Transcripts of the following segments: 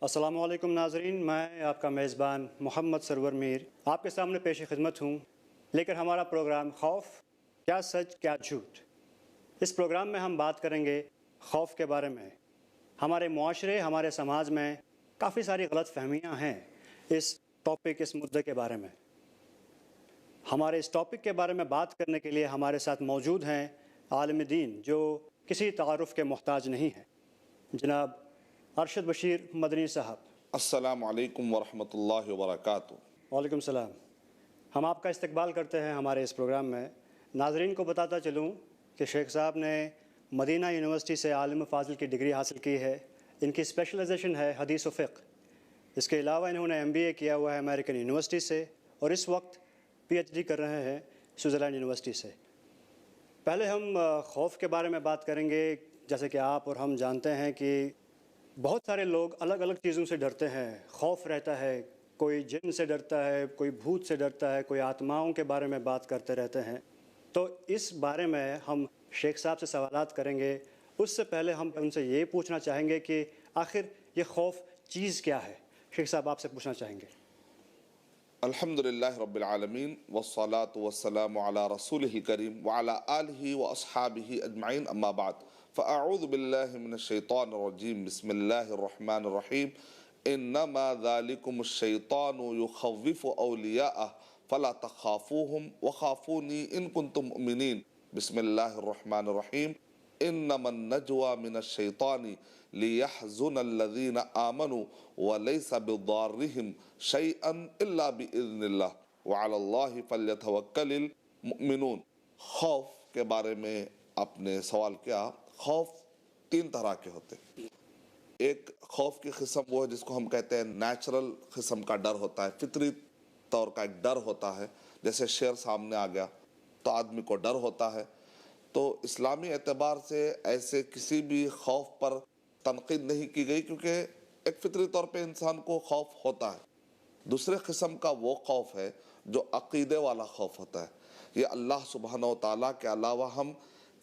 السلام علیکم ناظرین، میں آپ کا میزبان محمد سرور میر آپ کے سامنے پیش خدمت ہوں لے کر ہمارا پروگرام خوف، کیا سچ کیا جھوٹ۔ اس پروگرام میں ہم بات کریں گے خوف کے بارے میں۔ ہمارے معاشرے، ہمارے سماج میں کافی ساری غلط فہمیاں ہیں اس ٹاپک، اس مدعے کے بارے میں۔ ہمارے اس ٹاپک کے بارے میں بات کرنے کے لیے ہمارے ساتھ موجود ہیں عالم دین جو کسی تعارف کے محتاج نہیں ہیں، جناب ارشد بشیر مدنی صاحب۔ السلام علیکم ورحمۃ اللہ وبرکاتہ۔ وعلیکم السلام۔ ہم آپ کا استقبال کرتے ہیں ہمارے اس پروگرام میں۔ ناظرین کو بتاتا چلوں کہ شیخ صاحب نے مدینہ یونیورسٹی سے عالم فاضل کی ڈگری حاصل کی ہے۔ ان کی اسپیشلائزیشن ہے حدیث و فقہ۔ اس کے علاوہ انہوں نے MBA کیا ہوا ہے امریکن یونیورسٹی سے، اور اس وقت PhD کر رہے ہیں سوئٹزرلینڈ یونیورسٹی سے۔ پہلے ہم خوف کے بارے میں بات کریں گے۔ جیسے کہ آپ اور ہم جانتے ہیں کہ بہت سارے لوگ الگ الگ چیزوں سے ڈرتے ہیں، خوف رہتا ہے۔ کوئی جن سے ڈرتا ہے، کوئی بھوت سے ڈرتا ہے، کوئی آتماؤں کے بارے میں بات کرتے رہتے ہیں۔ تو اس بارے میں ہم شیخ صاحب سے سوالات کریں گے۔ اس سے پہلے ہم ان سے یہ پوچھنا چاہیں گے کہ آخر یہ خوف چیز کیا ہے؟ شیخ صاحب آپ سے پوچھنا چاہیں گے۔ الحمدللہ رب العالمین والصلاة والسلام علی رسولہ کریم وعلی آلہ واصحابہ اجمعین، اما بعد فاعوذ باللہ من الشیطان الرجیم، بسم اللہ الرحمن الرحیم۔ انما ذالکم الشیطان یخوف اولیاءہ فلا تخافوہم وخافونی ان کنتم مؤمنین، بسم اللہ الرحمن الرحیم۔ انما النجوى من الشیطان لیحزن الذین آمنوا ولیس بضارهم شیئا الا باذن اللہ وعلی اللہ فلیتوکل المؤمنون۔ خوف کے بارے میں آپ نے سوال کیا۔ خوف تین طرح کے ہوتے ہیں۔ ایک خوف کی قسم وہ ہے جس کو ہم کہتے ہیں نیچرل قسم کا ڈر ہوتا ہے، فطری طور کا ایک ڈر ہوتا ہے۔ جیسے شیر سامنے آ گیا تو آدمی کو ڈر ہوتا ہے۔ تو اسلامی اعتبار سے ایسے کسی بھی خوف پر تنقید نہیں کی گئی، کیونکہ ایک فطری طور پہ انسان کو خوف ہوتا ہے۔ دوسرے قسم کا وہ خوف ہے جو عقیدے والا خوف ہوتا ہے۔ یہ اللہ سبحانہ و تعالیٰ کے علاوہ ہم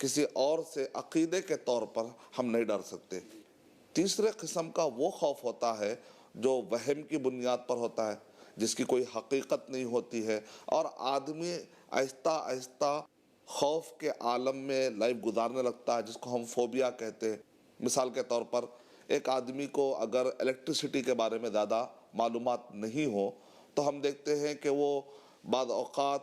کسی اور سے عقیدے کے طور پر ہم نہیں ڈر سکتے۔ تیسرے قسم کا وہ خوف ہوتا ہے جو وہم کی بنیاد پر ہوتا ہے، جس کی کوئی حقیقت نہیں ہوتی ہے، اور آدمی آہستہ آہستہ خوف کے عالم میں لائف گزارنے لگتا ہے، جس کو ہم فوبیا کہتے ہیں۔ مثال کے طور پر ایک آدمی کو اگر الیکٹریسٹی کے بارے میں زیادہ معلومات نہیں ہو تو ہم دیکھتے ہیں کہ وہ بعض اوقات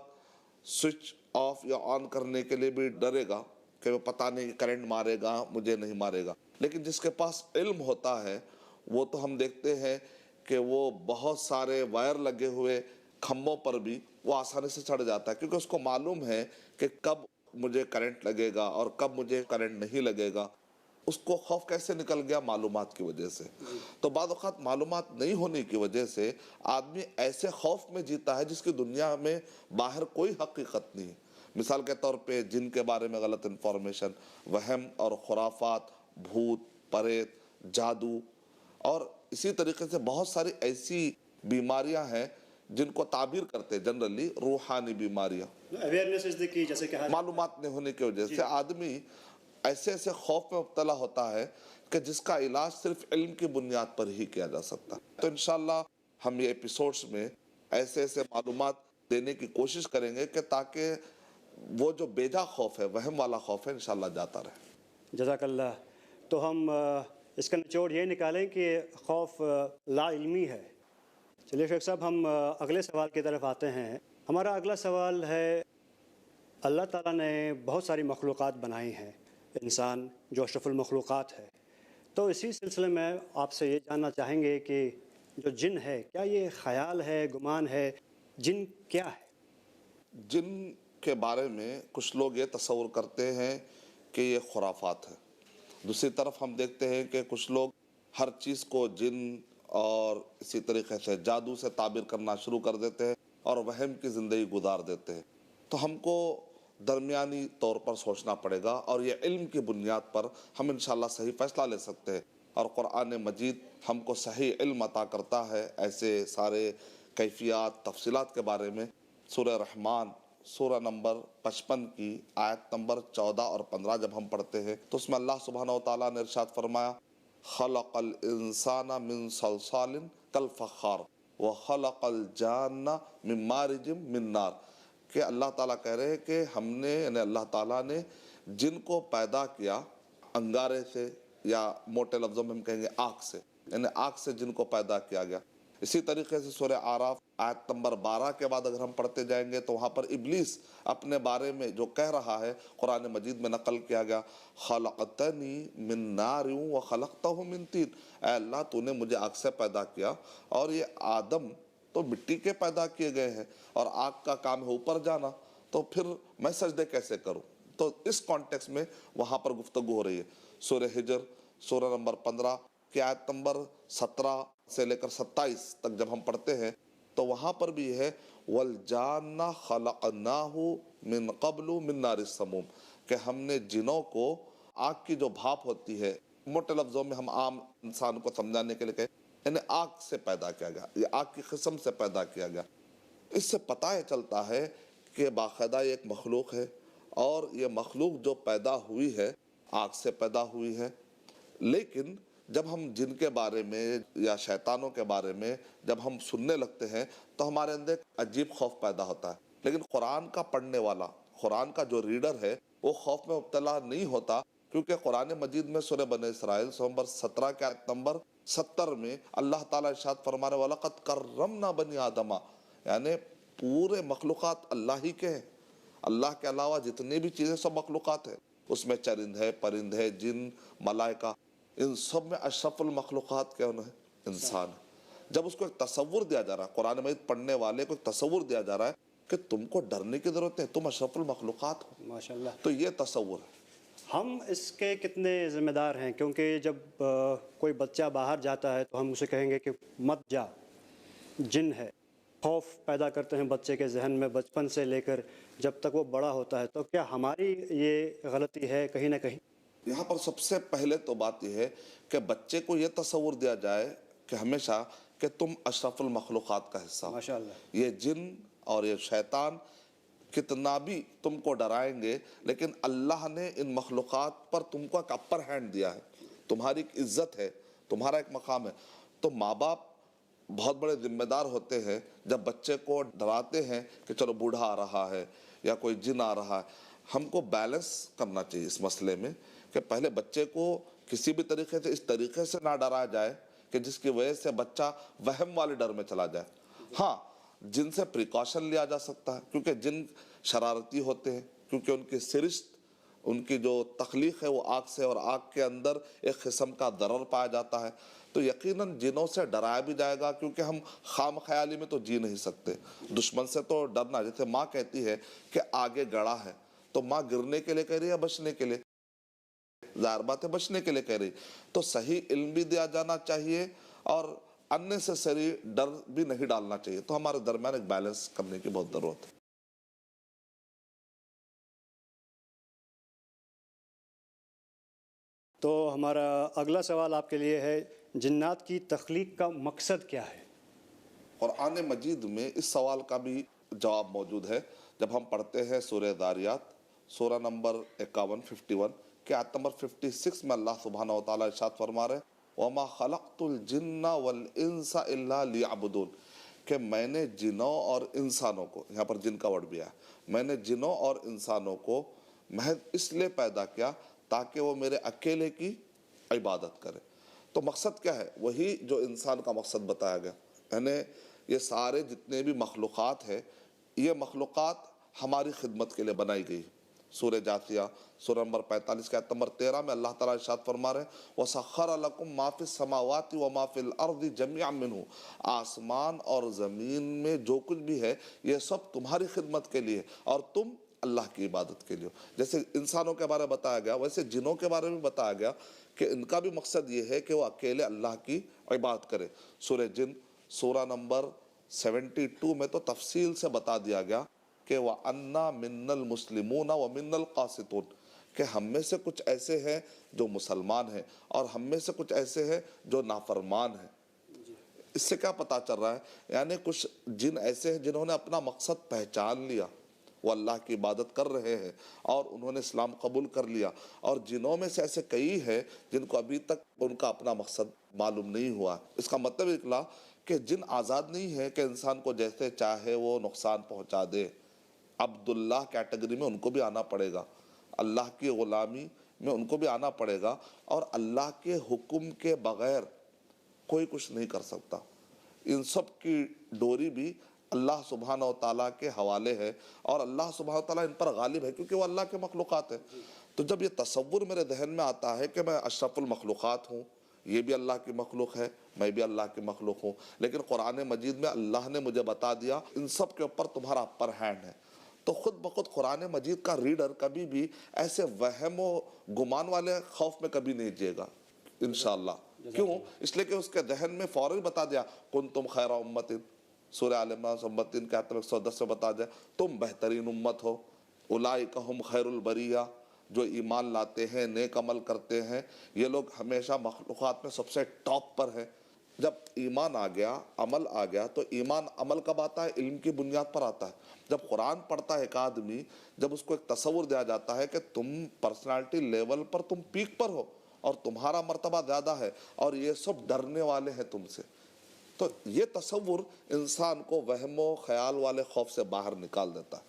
سوئچ آف یا آن کرنے کے لیے بھی ڈرے گا کہ وہ پتہ نہیں کرنٹ مارے گا، مجھے نہیں مارے گا۔ لیکن جس کے پاس علم ہوتا ہے وہ تو ہم دیکھتے ہیں کہ وہ بہت سارے وائر لگے ہوئے کھمبوں پر بھی وہ آسانی سے چڑھ جاتا ہے، کیونکہ اس کو معلوم ہے کہ کب مجھے کرنٹ لگے گا اور کب مجھے کرنٹ نہیں لگے گا۔ اس کو خوف کیسے نکل گیا؟ معلومات کی وجہ سے۔ تو بعض اوقات معلومات نہیں ہونے کی وجہ سے آدمی ایسے خوف میں جیتا ہے جس کی دنیا میں باہر کوئی حقیقت نہیں۔ مثال کے طور پہ جن کے بارے میں غلط انفارمیشن، وہم اور خرافات، بھوت، پریت، جادو، اور اسی طریقے سے بہت ساری ایسی بیماریاں ہیں جن کو تعبیر کرتے جنرلی روحانی بیماریاں۔ اویئرنیس از دی کی، جیسے کہ معلومات نہیں ہونے کی وجہ سے آدمی ایسے ایسے خوف میں مبتلا ہوتا ہے کہ جس کا علاج صرف علم کی بنیاد پر ہی کیا جا سکتا ہے۔ تو انشاءاللہ ہم یہ ایپیسوڈز میں ایسے ایسے معلومات دینے کی کوشش کریں گے کہ تاکہ وہ جو بیجا خوف ہے، وہم والا خوف ہے، انشاءاللہ جاتا رہے۔ جزاک اللہ۔ تو ہم اس کا نچوڑ یہ نکالیں کہ خوف لا علمی ہے۔ چلیے شیخ صاحب، ہم اگلے سوال کی طرف آتے ہیں۔ ہمارا اگلا سوال ہے، اللہ تعالیٰ نے بہت ساری مخلوقات بنائی ہیں، انسان جو اشرف المخلوقات ہے۔ تو اسی سلسلے میں آپ سے یہ جاننا چاہیں گے کہ جو جن ہے، کیا یہ خیال ہے، گمان ہے؟ جن کیا ہے؟ جن کے بارے میں کچھ لوگ یہ تصور کرتے ہیں کہ یہ خرافات ہے۔ دوسری طرف ہم دیکھتے ہیں کہ کچھ لوگ ہر چیز کو جن اور اسی طریقے سے جادو سے تعبیر کرنا شروع کر دیتے ہیں اور وہم کی زندگی گزار دیتے ہیں۔ تو ہم کو درمیانی طور پر سوچنا پڑے گا، اور یہ علم کی بنیاد پر ہم انشاءاللہ صحیح فیصلہ لے سکتے ہیں۔ اور قرآن مجید ہم کو صحیح علم عطا کرتا ہے ایسے سارے کیفیات، تفصیلات کے بارے میں۔ سورہ رحمان سورہ نمبر 55 کی آیت نمبر 14 اور 15 جب ہم پڑھتے ہیں تو اس میں اللہ سبحانہ و تعالیٰ نے ارشاد فرمایا، خلق الانسان من صلصال کالفخار وخلق الجان من مارج من نار، کہ اللہ تعالیٰ کہہ رہے ہیں کہ ہم نے یعنی اللہ تعالیٰ نے جن کو پیدا کیا انگارے سے، یا موٹے لفظوں میں ہم کہیں گے آگ سے، یعنی آگ سے جن کو پیدا کیا گیا۔ اسی طریقے سے سورہ اعراف آیت نمبر 12 کے بعد اگر ہم پڑھتے جائیں گے تو وہاں پر ابلیس اپنے بارے میں جو کہہ رہا ہے قرآن مجید میں نقل کیا گیا، خلقتنی من نار وخلقتہ من طین، اے اللہ تو نے مجھے آگ سے پیدا کیا اور یہ آدم تو مٹی کے پیدا کیے گئے ہیں، اور آگ کا کام ہے اوپر جانا، تو پھر میں سجدے کیسے کروں؟ تو اس کانٹیکس میں وہاں پر گفتگو ہو رہی ہے۔ سورہ ہجر سورہ نمبر 15 کی آیت نمبر 17 سے لے کر 27 تک جب ہم پڑھتے ہیں تو وہاں پر بھی ہے وَالْجَانَّ خَلَقْنَاهُ مِن قَبْلُ مِن نَارِ السَّمُومِ، کہ ہم نے جنوں کو آگ کی جو بھاپ ہوتی ہے، موٹے لفظوں میں ہم عام انسان کو سمجھانے کے لیے کہیں یعنی آگ سے پیدا کیا گیا، یہ آگ کی قسم سے پیدا کیا گیا۔ اس سے پتہ چلتا ہے کہ باقاعدہ یہ ایک مخلوق ہے، اور یہ مخلوق جو پیدا ہوئی ہے آگ سے پیدا ہوئی ہے۔ لیکن جب ہم جن کے بارے میں یا شیطانوں کے بارے میں جب ہم سننے لگتے ہیں تو ہمارے اندر ایک عجیب خوف پیدا ہوتا ہے، لیکن قرآن کا پڑھنے والا، قرآن کا جو ریڈر ہے وہ خوف میں مبتلا نہیں ہوتا، کیونکہ قرآن مجید میں سورہ بنی اسرائیل سورہ نمبر 17 کے آیت نمبر 70 میں اللہ تعالیٰ ارشاد فرما رہے وَلَقَدْ كَرَّمْنَا بَنِي آدَمَ، یعنی پورے مخلوقات اللہ ہی کے ہیں، اللہ کے علاوہ جتنی بھی چیزیں سب مخلوقات ہیں، اس میں چرند ہے، پرند ہے، جن، ملائکہ، ان سب میں اشرف المخلوقات کون ہے؟ انسان ہے۔ جب اس کو ایک تصور دیا جا رہا ہے، قرآن مجید پڑھنے والے کو ایک تصور دیا جا رہا ہے کہ تم کو ڈرنے کی ضرورت ہے، تم اشرف المخلوقات ہو، ماشاءاللہ۔ تو یہ تصور ہے۔ ہم اس کے کتنے ذمہ دار ہیں؟ کیونکہ جب کوئی بچہ باہر جاتا ہے تو ہم اسے کہیں گے کہ مت جا، جن ہے، خوف پیدا کرتے ہیں بچے کے ذہن میں بچپن سے لے کر جب تک وہ بڑا ہوتا ہے۔ تو کیا ہماری یہ غلطی ہے کہیں نہ کہیں؟ یہاں پر سب سے پہلے تو بات یہ ہے کہ بچے کو یہ تصور دیا جائے کہ ہمیشہ کہ تم اشرف المخلوقات کا حصہ ہو۔ ماشاءاللہ۔ یہ جن اور یہ شیطان کتنا بھی تم کو ڈرائیں گے، لیکن اللہ نے ان مخلوقات پر تم کو ایک اپر ہینڈ دیا ہے، تمہاری ایک عزت ہے، تمہارا ایک مقام ہے۔ تو ماں باپ بہت بڑے ذمہ دار ہوتے ہیں جب بچے کو ڈراتے ہیں کہ چلو بوڑھا آ رہا ہے یا کوئی جن آ رہا ہے۔ ہم کو بیلنس کرنا چاہیے اس مسئلے میں کہ پہلے بچے کو کسی بھی طریقے سے اس طریقے سے نہ ڈرایا جائے کہ جس کی وجہ سے بچہ وہم والے ڈر میں چلا جائے۔ ہاں، جن سے پریکاشن لیا جا سکتا ہے، کیونکہ جن شرارتی ہوتے ہیں، کیونکہ ان کی سرشت، ان کی جو تخلیق ہے وہ آگ سے، اور آگ کے اندر ایک قسم کا ضرر پایا جاتا ہے، تو یقیناً جنوں سے ڈرایا بھی جائے گا، کیونکہ ہم خام خیالی میں تو جی نہیں سکتے۔ دشمن سے تو ڈرنا، جیسے ماں کہتی ہے کہ آگے گڑھا ہے، تو ماں گرنے کے لیے کہہ رہی ہے، بچنے کے لیے؟ ظاہر بات ہے بچنے کے لیے کہہ رہی۔ تو صحیح علم بھی دیا جانا چاہیے اور اننیسیسری ڈر بھی نہیں ڈالنا چاہیے۔ تو ہمارے درمیان ایک بیلنس کرنے کی بہت ضرورت ہے۔ تو ہمارا اگلا سوال آپ کے لیے ہے، جنات کی تخلیق کا مقصد کیا ہے؟ قرآن مجید میں اس سوال کا بھی جواب موجود ہے۔ جب ہم پڑھتے ہیں سورہ ذاریات سورہ نمبر 51 کہ آیت نمبر 56 میں اللہ سبحانہ و تعالیٰ ارشاد فرما رہے وَمَا خَلَقْتُ الْجِنَّ وَالْإِنسَ إِلَّا لِيَعْبُدُونَ، کہ میں نے جنوں اور انسانوں کو، یہاں پر جن کا ورڈ بھی ہے، میں نے جنوں اور انسانوں کو محض اس لیے پیدا کیا تاکہ وہ میرے اکیلے کی عبادت کرے۔ تو مقصد کیا ہے؟ وہی جو انسان کا مقصد بتایا گیا، یعنی یہ سارے جتنے بھی مخلوقات ہیں، یہ مخلوقات ہماری خدمت کے لیے بنائی گئی۔ سورہ جاثیہ سورہ نمبر 45 کے آیت نمبر 13 میں اللہ تعالیٰ ارشاد فرما رہے ہیں وَسَخَّرَ لَكُم مَا فِي السَّمَاوَاتِ وَمَا فِي الْأَرْضِ جَمِيعًا مِّنْهُ، آسمان اور زمین میں جو کچھ بھی ہے یہ سب تمہاری خدمت کے لیے اور تم اللہ کی عبادت کے لیے۔ جیسے انسانوں کے بارے میں بتایا گیا ویسے جنوں کے بارے میں بتایا گیا کہ ان کا بھی مقصد یہ ہے کہ وہ اکیلے اللہ کی عبادت کرے۔ سورہ جن سورہ نمبر 72 میں تو تفصیل سے بتا دیا گیا کہ وَأَنَّا مِنَّ الْمُسْلِمُونَ وَمِنَّ الْقَاسِطُونَ، کہ ہم میں سے کچھ ایسے ہیں جو مسلمان ہیں اور ہم میں سے کچھ ایسے ہیں جو نافرمان ہیں۔ اس سے کیا پتہ چل رہا ہے؟ یعنی کچھ جن ایسے ہیں جنہوں نے اپنا مقصد پہچان لیا، وہ اللہ کی عبادت کر رہے ہیں اور انہوں نے اسلام قبول کر لیا، اور جنوں میں سے ایسے کئی ہیں جن کو ابھی تک ان کا اپنا مقصد معلوم نہیں ہوا۔ اس کا مطلب نکلا کہ جن آزاد نہیں ہے کہ انسان کو جیسے چاہے وہ نقصان پہنچا دے، عبداللہ کیٹیگری میں ان کو بھی آنا پڑے گا، اللہ کی غلامی میں ان کو بھی آنا پڑے گا، اور اللہ کے حکم کے بغیر کوئی کچھ نہیں کر سکتا۔ ان سب کی ڈوری بھی اللہ سبحانہ و تعالیٰ کے حوالے ہے، اور اللہ سبحانہ و تعالیٰ ان پر غالب ہے کیونکہ وہ اللہ کے مخلوقات ہیں۔ تو جب یہ تصور میرے ذہن میں آتا ہے کہ میں اشرف المخلوقات ہوں، یہ بھی اللہ کی مخلوق ہے، میں بھی اللہ کی مخلوق ہوں، لیکن قرآن مجید میں اللہ نے مجھے بتا دیا ان سب کے اوپر تمہارا اپر ہینڈ ہے، تو خود بخود قرآن مجید کا ریڈر کبھی بھی ایسے وہم و گمان والے خوف میں کبھی نہیں جیے گا انشاءاللہ۔ کیوں؟ اس لیے کہ اس کے ذہن میں فوراً بتا دیا کنتم خیر امت، سورہ آل عمران امت 3 کے آیت 110 میں بتا دیا تم بہترین امت ہو، اولئک ہم خیر البریہ، جو ایمان لاتے ہیں، نیک عمل کرتے ہیں، یہ لوگ ہمیشہ مخلوقات میں سب سے ٹاپ پر ہیں۔ جب ایمان آ گیا، عمل آ گیا، تو ایمان عمل کب آتا ہے؟ علم کی بنیاد پر آتا ہے۔ جب قرآن پڑھتا ہے ایک آدمی، جب اس کو ایک تصور دیا جاتا ہے کہ تم پرسنالٹی لیول پر تم پیک پر ہو اور تمہارا مرتبہ زیادہ ہے اور یہ سب ڈرنے والے ہیں تم سے، تو یہ تصور انسان کو وہم و خیال والے خوف سے باہر نکال دیتا ہے۔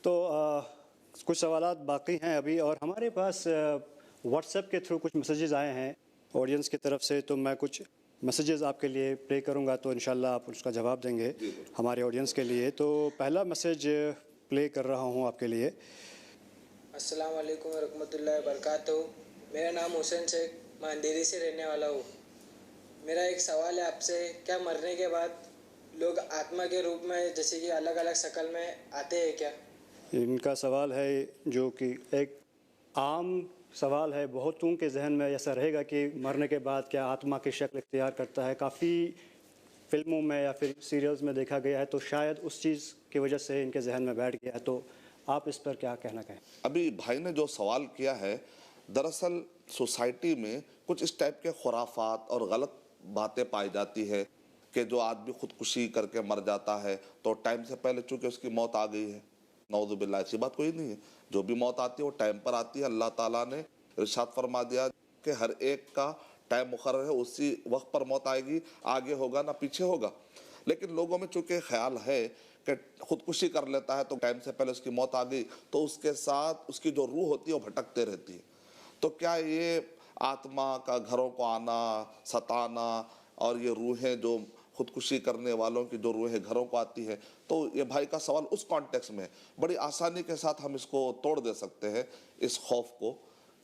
تو کچھ سوالات باقی ہیں ابھی، اور ہمارے پاس واٹس ایپ کے تھرو کچھ میسیجز آئے ہیں آڈینس کی طرف سے، تو میں کچھ میسیجز آپ کے لیے پلے کروں گا، تو انشاءاللہ آپ اس کا جواب دیں گے ہمارے آڈینس کے لیے۔ تو پہلا میسیج پلے کر رہا ہوں آپ کے لیے۔ السلام علیکم ورحمۃ اللہ وبرکاتہ۔ میرا نام حسین شیخ، میں اندھیری سے رہنے والا ہوں۔ میرا ایک سوال ہے آپ سے، کیا مرنے کے بعد لوگ آتما کے روپ میں جیسے کہ الگ الگ شکل میں آتے ہیں کیا؟ ان کا سوال ہے جو کہ ایک عام سوال ہے، بہتوں کے ذہن میں ایسا رہے گا کہ مرنے کے بعد کیا آتما کی شکل اختیار کرتا ہے، کافی فلموں میں یا پھر سیریلز میں دیکھا گیا ہے، تو شاید اس چیز کی وجہ سے ان کے ذہن میں بیٹھ گیا ہے، تو آپ اس پر کیا کہنا کہیں؟ ابھی بھائی نے جو سوال کیا ہے، دراصل سوسائٹی میں کچھ اس ٹائپ کے خرافات اور غلط باتیں پائی جاتی ہے کہ جو آدمی خودکشی کر کے مر جاتا ہے تو ٹائم سے پہلے چونکہ اس کی موت آ گئی ہے، نعوذ باللہ، ایسی بات کوئی نہیں ہے۔ جو بھی موت آتی ہے وہ ٹائم پر آتی ہے۔ اللہ تعالیٰ نے ارشاد فرما دیا کہ ہر ایک کا ٹائم مقرر ہے، اسی وقت پر موت آئے گی، آگے ہوگا نہ پیچھے ہوگا۔ لیکن لوگوں میں چونکہ خیال ہے کہ خودکشی کر لیتا ہے تو ٹائم سے پہلے اس کی موت آ گئی، تو اس کے ساتھ اس کی جو روح ہوتی ہے وہ بھٹکتے رہتی ہے۔ تو کیا یہ آتما کا گھروں کو آنا، ستانا، اور یہ روحیں جو خودکشی کرنے والوں کی جو روحیں گھروں کو آتی ہے، تو یہ بھائی کا سوال اس کانٹیکس میں بڑی آسانی کے ساتھ ہم اس کو توڑ دے سکتے ہیں، اس خوف کو،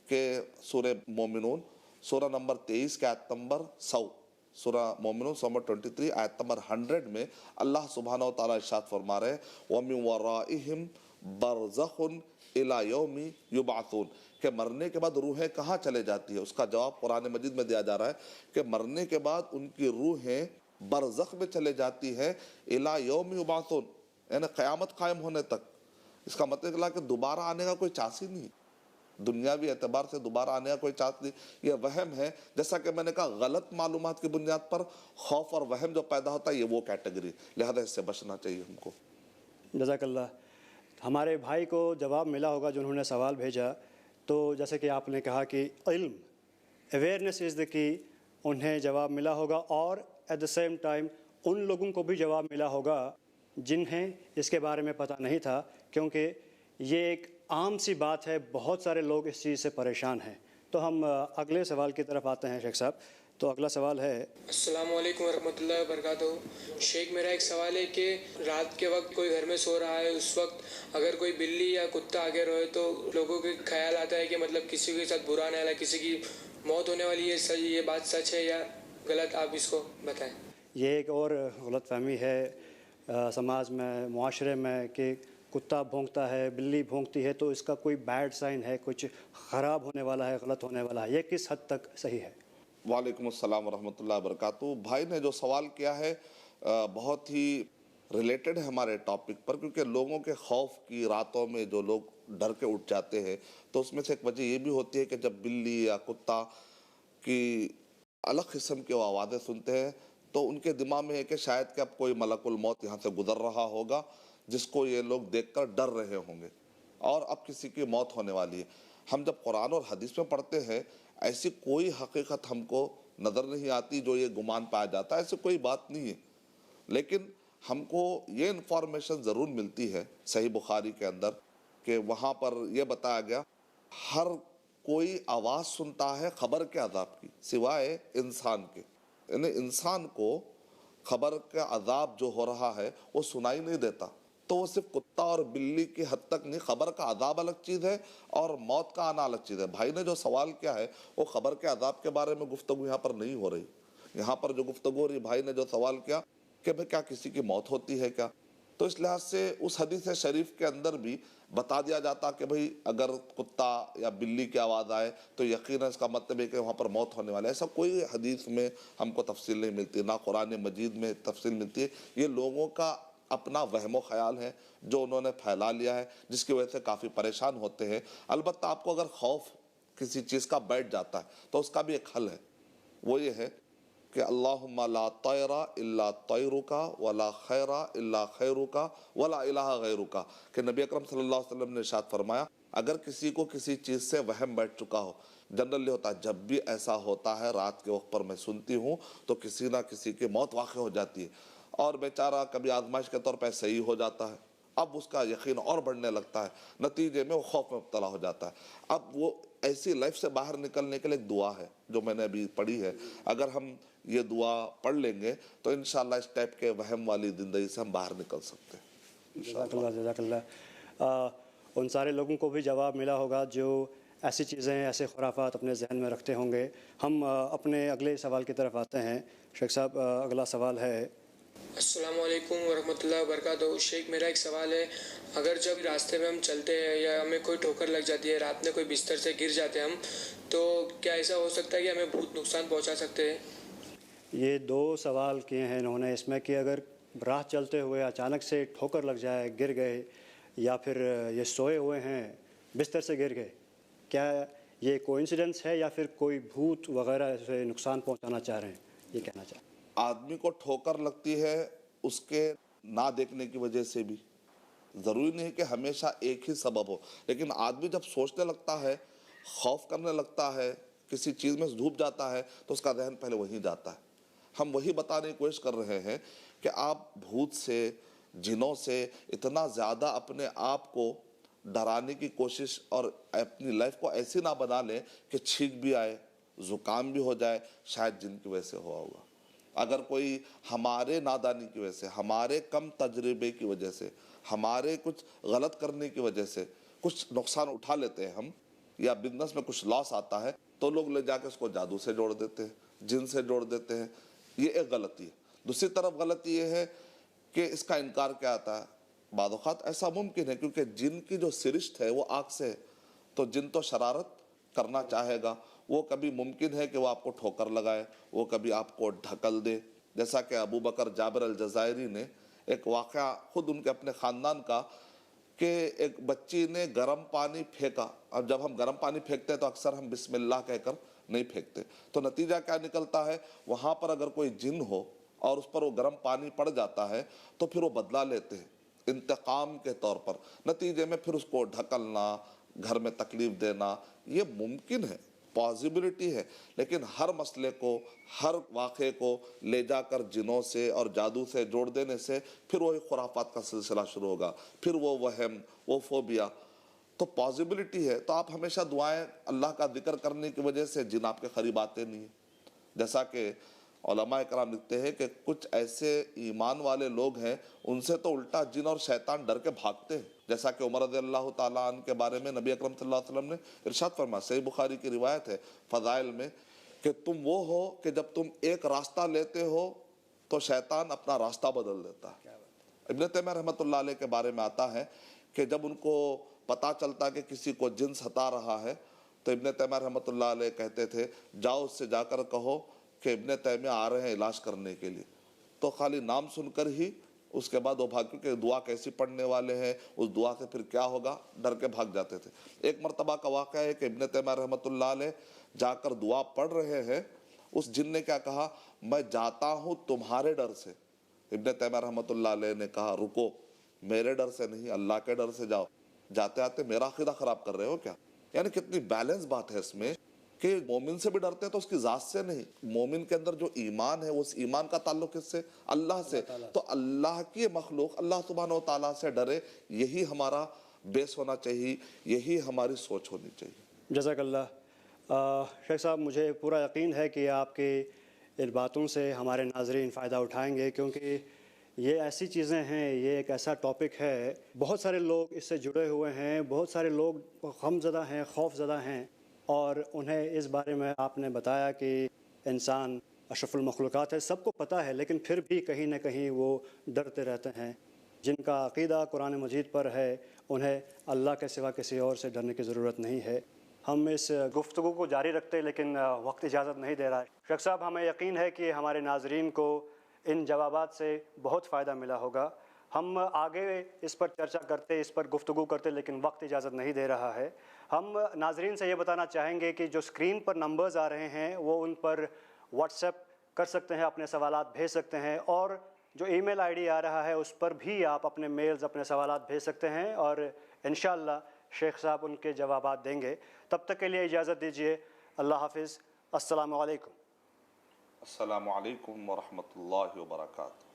کہ سورہ مومنون سورہ نمبر 23 کے آیت نمبر 100، سورہ مومنون سورہ نمبر 23 آیت نمبر 100 میں اللہ سبحانہ و تعالیٰ ارشاد فرما رہے ہیں وَمِن وَرَائِهِمْ بَرْزَخٌ إِلَى يَوْمِ يُبْعَثُونَ، کہ مرنے کے بعد روحیں کہاں چلے جاتی ہے؟ اس کا جواب قرآن مجید میں دیا جا رہا ہے کہ مرنے کے بعد ان کی روحیں برزخ میں چلے جاتی ہے، إِلَى يَوْمِ يُبْعَثُونَ، یعنی قیامت قائم ہونے تک۔ اس کا مطلب نکلا کہ دوبارہ آنے کا کوئی چانس ہی نہیں، دنیاوی اعتبار سے دوبارہ آنے کا کوئی چانس نہیں۔ یہ وہم ہے، جیسا کہ میں نے کہا غلط معلومات کی بنیاد پر خوف اور وہم جو پیدا ہوتا ہے، یہ وہ کیٹیگری، لہذا اس سے بچنا چاہیے ہم کو۔ جزاک اللہ۔ ہمارے بھائی کو جواب ملا ہوگا جو انہوں نے سوال بھیجا، تو جیسے کہ آپ نے کہا کہ علم، اویئرنیس از دا کی، انہیں جواب ملا ہوگا، اور ایٹ دا سیم ٹائم ان لوگوں کو بھی جواب ملا ہوگا جنہیں اس کے بارے میں پتہ نہیں تھا، کیونکہ یہ ایک عام سی بات ہے، بہت سارے لوگ اس چیز سے پریشان ہیں۔ تو ہم اگلے سوال کی طرف آتے ہیں شیخ صاحب۔ تو اگلا سوال ہے، السلام علیکم ورحمۃ اللہ وبرکاتہ۔ شیخ، میرا ایک سوال ہے کہ رات کے وقت کوئی گھر میں سو رہا ہے، اس وقت اگر کوئی بلی یا کتا آگے روئے تو لوگوں کے خیال آتا ہے کہ مطلب کسی کے ساتھ برا نہ ہے، کسی کی موت ہونے والی ہے، یہ بات سچ ہے یا غلط؟ آپ اس کو بتائیں۔ یہ ایک اور غلط فہمی ہے سماج میں، معاشرے میں، کہ کتا بھونکتا ہے، بلی بھونکتی ہے تو اس کا کوئی بیڈ سائن ہے، کچھ خراب ہونے والا ہے، غلط ہونے والا ہے۔ یہ کس حد تک صحیح ہے؟ وعلیکم السلام ورحمۃ اللہ وبرکاتہ۔ بھائی نے جو سوال کیا ہے بہت ہی ریلیٹڈ ہے ہمارے ٹاپک پر، کیونکہ لوگوں کے خوف کی راتوں میں جو لوگ ڈر کے اٹھ جاتے ہیں، تو اس میں سے ایک وجہ یہ بھی ہوتی ہے کہ جب بلی یا کتا کی الگ قسم کی وہ آوازیں سنتے ہیں تو ان کے دماغ میں ہے کہ شاید کہ اب کوئی ملک الموت یہاں سے گزر رہا ہوگا، جس کو یہ لوگ دیکھ کر ڈر رہے ہوں گے، اور اب کسی کی موت ہونے والی ہے۔ ہم جب قرآن اور حدیث میں پڑھتے ہیں ایسی کوئی حقیقت ہم کو نظر نہیں آتی جو یہ گمان پایا جاتا ہے، ایسی کوئی بات نہیں ہے، لیکن ہم کو یہ انفارمیشن ضرور ملتی ہے صحیح بخاری کے اندر کہ وہاں پر یہ بتایا گیا ہر کوئی آواز سنتا ہے خبر کے عذاب کی سوائے انسان کے، یعنی انسان کو خبر کا عذاب جو ہو رہا ہے وہ سنائی نہیں دیتا، تو وہ صرف کتا اور بلی کی حد تک نہیں، خبر کا عذاب الگ چیز ہے اور موت کا آنا الگ چیز ہے۔ بھائی نے جو سوال کیا ہے وہ خبر کے عذاب کے بارے میں گفتگو یہاں پر نہیں ہو رہی، یہاں پر جو گفتگو ہو رہی، بھائی نے جو سوال کیا کہ بھئی کیا کسی کی موت ہوتی ہے کیا، تو اس لحاظ سے اس حدیث شریف کے اندر بھی بتا دیا جاتا کہ بھئی اگر کتا یا بلی کی آواز آئے تو یقیناً اس کا مطلب ہے کہ وہاں پر موت ہونے والا ہے۔ ایسا کوئی حدیث میں ہم کو تفصیل نہیں ملتی، نہ قرآن مجید میں تفصیل ملتی ہے، یہ لوگوں کا اپنا وہم و خیال ہے جو انہوں نے پھیلا لیا ہے، جس کی وجہ سے کافی پریشان ہوتے ہیں۔ البتہ آپ کو اگر خوف کسی چیز کا بیٹھ جاتا ہے تو اس کا بھی ایک حل ہے، وہ یہ ہے کہ اللہم لا طیر الا طیرک ولا خیر الا خیرک ولا الہ غیرک، کہ نبی اکرم صلی اللہ علیہ وسلم نے ارشاد فرمایا اگر کسی کو کسی چیز سے وہم بیٹھ چکا ہو، جنرلی ہوتا ہے جب بھی ایسا ہوتا ہے رات کے وقت پر میں سنتی ہوں تو کسی نہ کسی کی موت واقع ہو جاتی ہے، اور بیچارہ کبھی آزمائش کے طور پہ صحیح ہو جاتا ہے، اب اس کا یقین اور بڑھنے لگتا ہے، نتیجے میں وہ خوف میں مبتلا ہو جاتا ہے۔ اب وہ ایسی لائف سے باہر نکلنے کے لیے ایک دعا ہے جو میں نے ابھی پڑھی ہے، اگر ہم یہ دعا پڑھ لیں گے تو انشاءاللہ اس ٹائپ کے وہم والی زندگی سے ہم باہر نکل سکتے ہیں۔ جزاک اللہ، جزاک اللہ۔ ان سارے لوگوں کو بھی جواب ملا ہوگا جو ایسی چیزیں، ایسے خرافات اپنے ذہن میں رکھتے ہوں گے۔ ہم اپنے اگلے سوال کی طرف آتے ہیں۔ شیخ صاحب، اگلا سوال ہے۔ السلام علیکم ورحمۃ اللہ وبرکاتہ۔ شیخ، میرا ایک سوال ہے، اگر جب راستے میں ہم چلتے ہیں یا ہمیں کوئی ٹھوکر لگ جاتی ہے، رات میں کوئی بستر سے گر جاتے ہیں ہم، تو کیا ایسا ہو سکتا ہے کہ ہمیں بہت نقصان پہنچا سکتے ہیں؟ یہ دو سوال کیے ہیں انہوں نے اس میں کہ اگر راہ چلتے ہوئے اچانک سے ٹھوکر لگ جائے، گر گئے، یا پھر یہ سوئے ہوئے ہیں بستر سے گر گئے، کیا یہ کوئنسیڈنس ہے یا پھر کوئی بھوت وغیرہ سے نقصان پہنچانا چاہ رہے ہیں؟ یہ کہنا چاہ رہے ہیں۔ آدمی کو ٹھوکر لگتی ہے اس کے نہ دیکھنے کی وجہ سے بھی، ضروری نہیں کہ ہمیشہ ایک ہی سبب ہو، لیکن آدمی جب سوچنے لگتا ہے، خوف کرنے لگتا ہے، کسی چیز میں ڈوب جاتا ہے تو اس کا ذہن پہلے وہیں جاتا ہے۔ ہم وہی بتانے کی کوشش کر رہے ہیں کہ آپ بھوت سے، جنوں سے اتنا زیادہ اپنے آپ کو ڈرانے کی کوشش اور اپنی لائف کو ایسی نہ بنا لیں کہ چھینک بھی آئے، زکام بھی ہو جائے، شاید جن کی وجہ سے ہوا ہوگا۔ اگر کوئی ہمارے نادانی کی وجہ سے، ہمارے کم تجربے کی وجہ سے، ہمارے کچھ غلط کرنے کی وجہ سے کچھ نقصان اٹھا لیتے ہیں ہم، یا بزنس میں کچھ لاس آتا ہے تو لوگ لے جا کے اس کو جادو سے جوڑ دیتے ہیں، جن سے جوڑ دیتے ہیں، یہ ایک غلطی ہے۔ دوسری طرف غلطی یہ ہے کہ اس کا انکار کیا آتا ہے۔ بعض اوقات ایسا ممکن ہے کیونکہ جن کی جو سرشت ہے وہ آگ سے ہے، تو جن تو شرارت کرنا چاہے گا، وہ کبھی ممکن ہے کہ وہ آپ کو ٹھوکر لگائے، وہ کبھی آپ کو ڈھکل دے، جیسا کہ ابو بکر جابر الجزائری نے ایک واقعہ خود ان کے اپنے خاندان کا، کہ ایک بچی نے گرم پانی پھینکا۔ اب جب ہم گرم پانی پھینکتے ہیں تو اکثر ہم بسم اللہ کہہ کر نہیں پھینکتے، تو نتیجہ کیا نکلتا ہے، وہاں پر اگر کوئی جن ہو اور اس پر وہ گرم پانی پڑ جاتا ہے تو پھر وہ بدلہ لیتے ہیں انتقام کے طور پر، نتیجے میں پھر اس کو ڈھکلنا، گھر میں تکلیف دینا، یہ ممکن ہے، پاسبلٹی ہے، لیکن ہر مسئلے کو، ہر واقعے کو لے جا کر جنوں سے اور جادو سے جوڑ دینے سے پھر وہی خرافات کا سلسلہ شروع ہوگا، پھر وہ وہم، وہ فوبیا۔ تو پاسبلٹی ہے، تو آپ ہمیشہ دعائیں، اللہ کا ذکر کرنے کی وجہ سے جن آپ کے قریب آتے نہیں ہیں۔ جیسا کہ علماء کرام لکھتے ہیں کہ کچھ ایسے ایمان والے لوگ ہیں ان سے تو الٹا جن اور شیطان ڈر کے بھاگتے ہیں، جیسا کہ عمر رضی اللہ تعالیٰ عنہ کے بارے میں نبی اکرم صلی اللہ علیہ وسلم نے ارشاد فرمایا، صحیح بخاری کی روایت ہے فضائل میں، کہ تم وہ ہو کہ جب تم ایک راستہ لیتے ہو تو شیطان اپنا راستہ بدل دیتا ہے۔ ابن تیمیہ رحمۃ اللہ علیہ کے بارے میں آتا ہے کہ جب ان کو پتہ چلتا کہ کسی کو جن ستا رہا ہے تو ابن تیمیہ رحمۃ اللہ علیہ کہتے تھے جاؤ اس سے جا کر کہو کہ ابن تیمیہ آ رہے ہیں علاج کرنے کے لیے، تو خالی نام سن کر ہی اس کے بعد وہ بھاگ، کیونکہ دعا کیسی پڑھنے والے ہیں، اس دعا سے پھر کیا ہوگا، ڈر کے بھاگ جاتے تھے۔ ایک مرتبہ کا واقعہ ہے کہ ابن تیمیہ رحمۃ اللہ علیہ جا کر دعا پڑھ رہے ہیں، اس جن نے کیا کہا، میں جاتا ہوں تمہارے ڈر سے۔ ابن تیمیہ رحمۃ اللہ علیہ نے کہا رکو، میرے ڈر سے نہیں اللہ کے ڈر سے جاؤ، جاتے آتے میرا عقیدہ خراب کر رہے ہو کیا؟ یعنی کتنی بیلنس بات ہے اس میں کہ مومن سے بھی ڈرتے ہیں تو اس کی ذات سے نہیں، مومن کے اندر جو ایمان ہے اس ایمان کا تعلق کس سے؟ اللہ سے، تو اللہ کی مخلوق اللہ سبحانہ و تعالیٰ سے ڈرے، یہی ہمارا بیس ہونا چاہیے، یہی ہماری سوچ ہونی چاہیے۔ جزاک اللہ۔ شیخ صاحب مجھے پورا یقین ہے کہ آپ کی ان باتوں سے ہمارے ناظرین فائدہ اٹھائیں گے، کیونکہ یہ ایسی چیزیں ہیں، یہ ایک ایسا ٹاپک ہے، بہت سارے لوگ اس سے جڑے ہوئے ہیں، بہت سارے لوگ غم زدہ ہیں، خوف زدہ ہیں، اور انہیں اس بارے میں آپ نے بتایا کہ انسان اشرف المخلوقات ہے، سب کو پتہ ہے، لیکن پھر بھی کہیں نہ کہیں وہ ڈرتے رہتے ہیں۔ جن کا عقیدہ قرآن مجید پر ہے انہیں اللہ کے سوا کسی اور سے ڈرنے کی ضرورت نہیں ہے۔ ہم اس گفتگو کو جاری رکھتے لیکن وقت اجازت نہیں دے رہا ہے۔ شیخ صاحب ہمیں یقین ہے کہ ہمارے ناظرین کو ان جوابات سے بہت فائدہ ملا ہوگا۔ ہم آگے اس پر چرچا کرتے، اس پر گفتگو کرتے، لیکن وقت اجازت نہیں دے رہا ہے۔ ہم ناظرین سے یہ بتانا چاہیں گے کہ جو اسکرین پر نمبرز آ رہے ہیں وہ ان پر واٹس ایپ کر سکتے ہیں، اپنے سوالات بھیج سکتے ہیں، اور جو ای میل آئی ڈی آ رہا ہے اس پر بھی آپ اپنے میلز، اپنے سوالات بھیج سکتے ہیں، اور انشاءاللہ شیخ صاحب ان کے جوابات دیں گے۔ تب تک کے لیے اجازت دیجیے، اللہ حافظ، السلام علیکم۔ السلام علیکم ورحمۃ اللہ وبرکاتہ۔